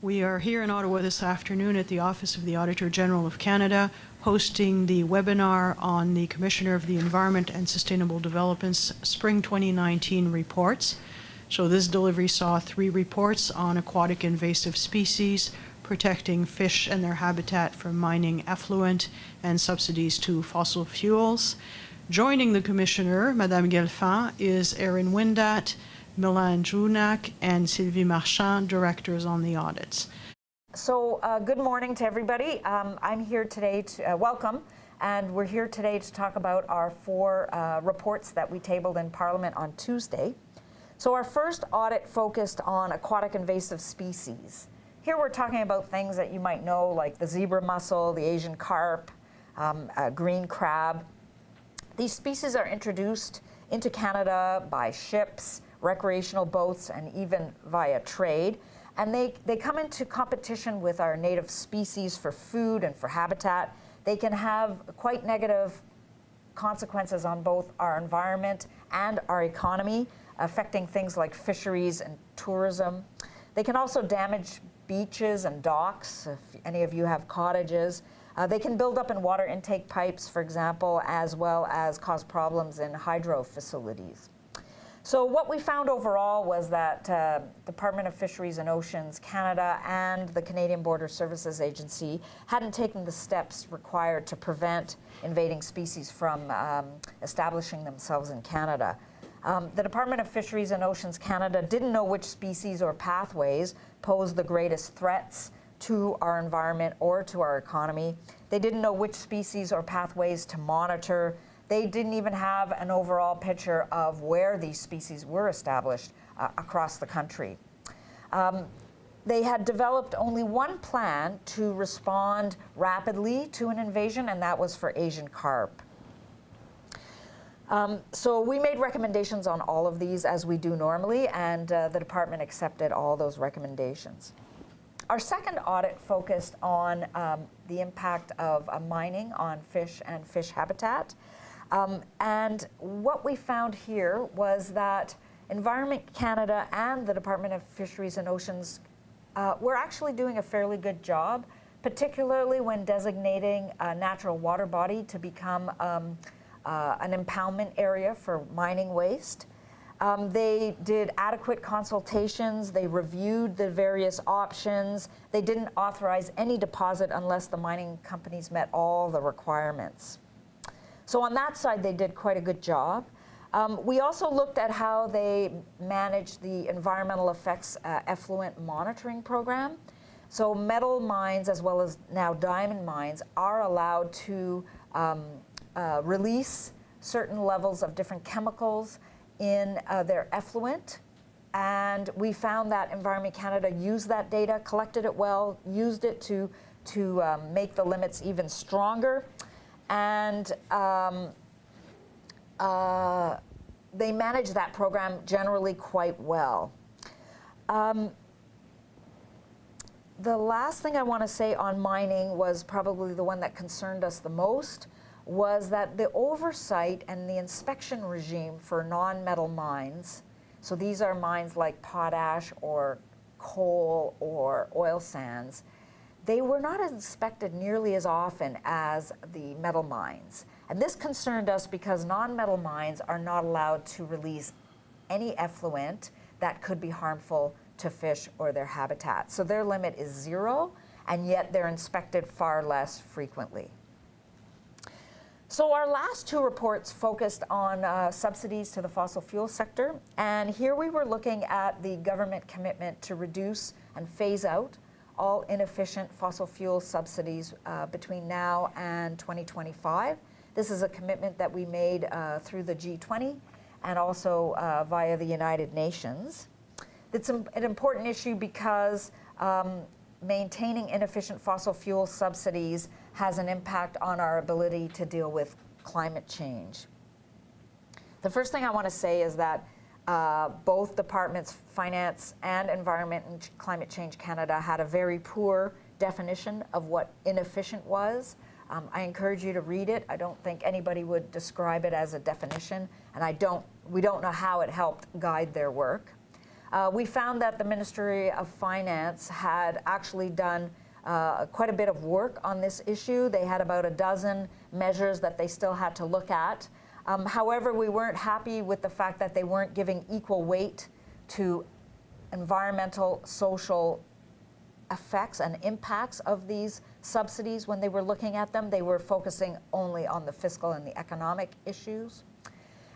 We are here in Ottawa this afternoon at the Office of the Auditor General of Canada, hosting the webinar on the Commissioner of the Environment and Sustainable Development's Spring 2019 reports. So this delivery saw 3 reports on aquatic invasive species, protecting fish and their habitat from mining effluent, and subsidies to fossil fuels. Joining the Commissioner, Madame Gelfand, is Erin Windat, Milan Junak, and Sylvie Marchand, directors on the audits. So good morning to everybody. I'm here today to welcome, and we're here today to talk about our 4 reports that we tabled in Parliament on Tuesday. So our first audit focused on aquatic invasive species. Here we're talking about things that you might know, like the zebra mussel, the Asian carp, green crab. These species are introduced into Canada by ships, recreational boats, and even via trade. And they come into competition with our native species for food and for habitat. They can have quite negative consequences on both our environment and our economy, affecting things like fisheries and tourism. They can also damage beaches and docks, if any of you have cottages. They can build up in water intake pipes, for example, as well as cause problems in hydro facilities. So what we found overall was that Department of Fisheries and Oceans Canada and the Canadian Border Services Agency hadn't taken the steps required to prevent invading species from establishing themselves in Canada. The Department of Fisheries and Oceans Canada didn't know which species or pathways posed the greatest threats to our environment or to our economy. They didn't know which species or pathways to monitor. They didn't even have an overall picture of where these species were established across the country. They had developed only one plan to respond rapidly to an invasion, and that was for Asian carp. So we made recommendations on all of these, as we do normally, and the department accepted all those recommendations. Our second audit focused on the impact of mining on fish and fish habitat. And what we found here was that Environment Canada and the Department of Fisheries and Oceans were actually doing a fairly good job, particularly when designating a natural water body to become an impoundment area for mining waste. They did adequate consultations, they reviewed the various options, they didn't authorize any deposit unless the mining companies met all the requirements. So on that side, they did quite a good job. We also looked at how they managed the environmental effects effluent monitoring program. So metal mines, as well as now diamond mines, are allowed to release certain levels of different chemicals in their effluent. And we found that Environment Canada used that data, collected it well, used it to make the limits even stronger. And they manage that program generally quite well. The last thing I want to say on mining was probably the one that concerned us the most, was that the oversight and the inspection regime for non-metal mines, so these are mines like potash or coal or oil sands, they were not inspected nearly as often as the metal mines. And this concerned us because non-metal mines are not allowed to release any effluent that could be harmful to fish or their habitat. So their limit is 0, and yet they're inspected far less frequently. So our last 2 reports focused on subsidies to the fossil fuel sector. And here we were looking at the government commitment to reduce and phase out all inefficient fossil fuel subsidies between now and 2025. This is a commitment that we made through the G20 and also via the United Nations. It's an important issue because maintaining inefficient fossil fuel subsidies has an impact on our ability to deal with climate change. The first thing I want to say is that both departments, Finance and Environment and Climate Change Canada, had a very poor definition of what inefficient was. I encourage you to read it. I don't think anybody would describe it as a definition, and we don't know how it helped guide their work. We found that the Ministry of Finance had actually done quite a bit of work on this issue. They had about a dozen measures that they still had to look at. However, we weren't happy with the fact that they weren't giving equal weight to environmental, social effects and impacts of these subsidies when they were looking at them. They were focusing only on the fiscal and the economic issues.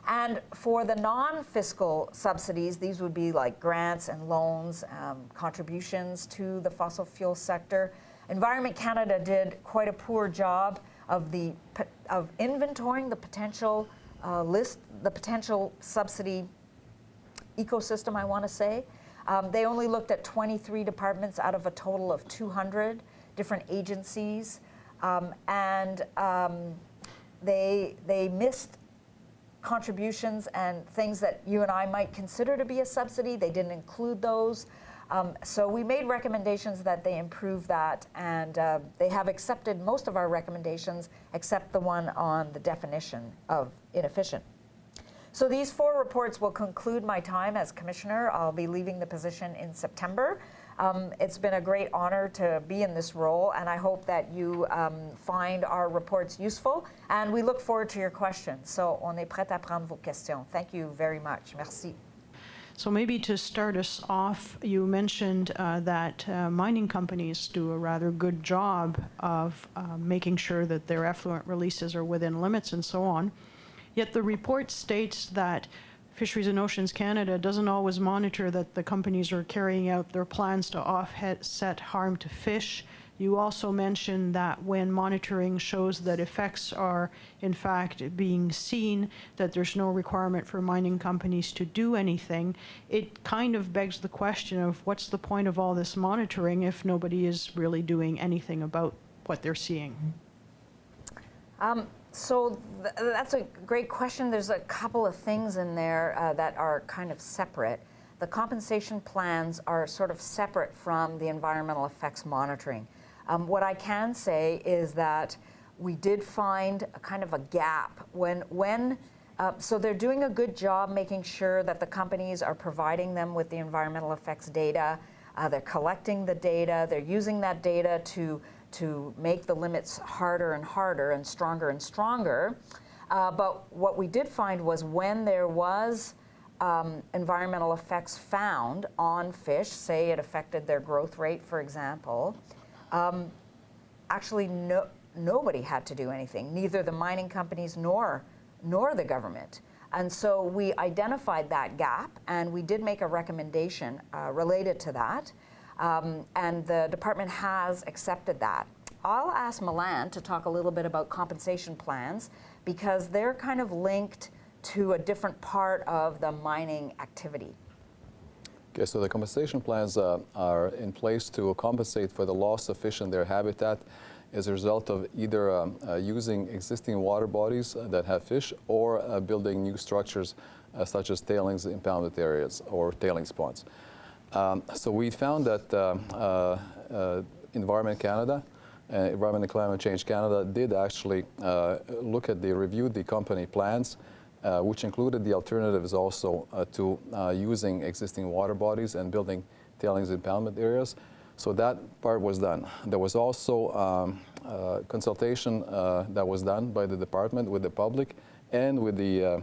And for the non-fiscal subsidies, these would be like grants and loans, contributions to the fossil fuel sector. Environment Canada did quite a poor job of inventorying the potential the potential subsidy ecosystem, I want to say. They only looked at 23 departments out of a total of 200 different agencies, and they missed contributions and things that you and I might consider to be a subsidy. They didn't include those. So we made recommendations that they improve that, and they have accepted most of our recommendations except the one on the definition of inefficient. So these 4 reports will conclude my time as Commissioner. I'll be leaving the position in September. It's been a great honor to be in this role, and I hope that you find our reports useful, and we look forward to your questions. So on est prêt à prendre vos questions. Thank you very much. Merci. So maybe to start us off, you mentioned that mining companies do a rather good job of making sure that their effluent releases are within limits and so on. Yet the report states that Fisheries and Oceans Canada doesn't always monitor that the companies are carrying out their plans to offset harm to fish. You also mentioned that when monitoring shows that effects are in fact being seen, that there's no requirement for mining companies to do anything. It kind of begs the question of what's the point of all this monitoring if nobody is really doing anything about what they're seeing? So that's a great question. There's a couple of things in there that are kind of separate. The compensation plans are sort of separate from the environmental effects monitoring. What I can say is that we did find a kind of a gap so they're doing a good job making sure that the companies are providing them with the environmental effects data. They're collecting the data. They're using that data to make the limits harder and harder and stronger. But what we did find was when there was environmental effects found on fish, say it affected their growth rate, for example, actually nobody had to do anything, neither the mining companies nor the government. And so we identified that gap, and we did make a recommendation related to that. And the department has accepted that. I'll ask Milan to talk a little bit about compensation plans because they're kind of linked to a different part of the mining activity. Okay, so the compensation plans are in place to compensate for the loss of fish in their habitat as a result of either using existing water bodies that have fish or building new structures such as tailings impoundment areas or tailings ponds. So we found that Environment Canada, Environment and Climate Change Canada did actually reviewed the company plans, which included the alternatives also to using existing water bodies and building tailings impoundment areas. So that part was done. There was also consultation that was done by the department with the public and with the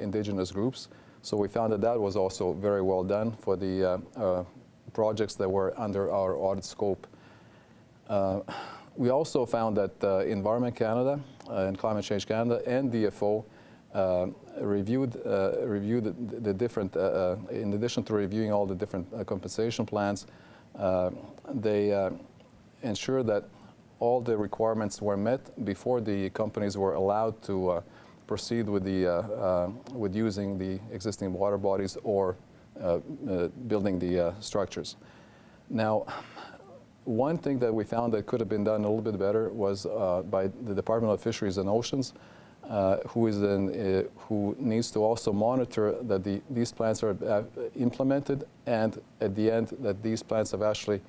indigenous groups. So we found that that was also very well done for the projects that were under our audit scope. We also found that Environment Canada and Climate Change Canada and DFO reviewed the different, in addition to reviewing all the different compensation plans, they ensured that all the requirements were met before the companies were allowed to proceed with using the existing water bodies or building the structures. Now, one thing that we found that could have been done a little bit better was by the Department of Fisheries and Oceans, who needs to also monitor that these plans are implemented, and at the end that these plans have actually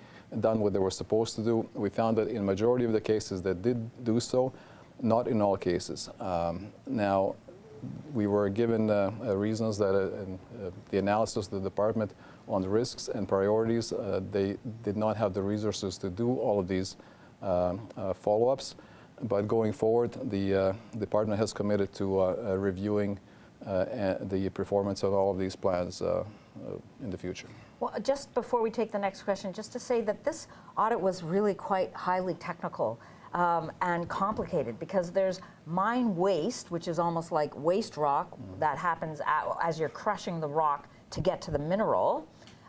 done what they were supposed to do. We found that in majority of the cases that did do so, not in all cases. Now, we were given reasons that in the analysis of the department on the risks and priorities, they did not have the resources to do all of these follow-ups. But going forward, the department has committed to reviewing the performance of all of these plans in the future. Well, just before we take the next question, just to say that this audit was really quite highly technical and complicated, because there's mine waste, which is almost like waste rock that happens as you're crushing the rock to get to the mineral.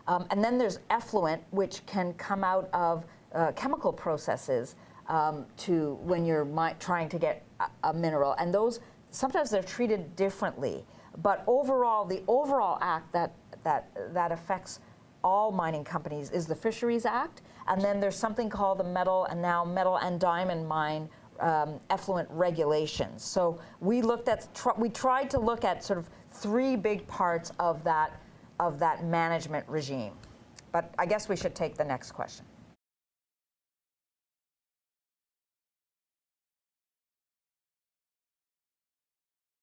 And then there's effluent, which can come out of chemical processes to when you're trying to get a mineral. And those, sometimes they're treated differently. But overall, the overall act that affects all mining companies is the Fisheries Act. And then there's something called the metal and diamond mine effluent regulations. So we we tried to look at sort of three big parts of that management regime. But I guess we should take the next question.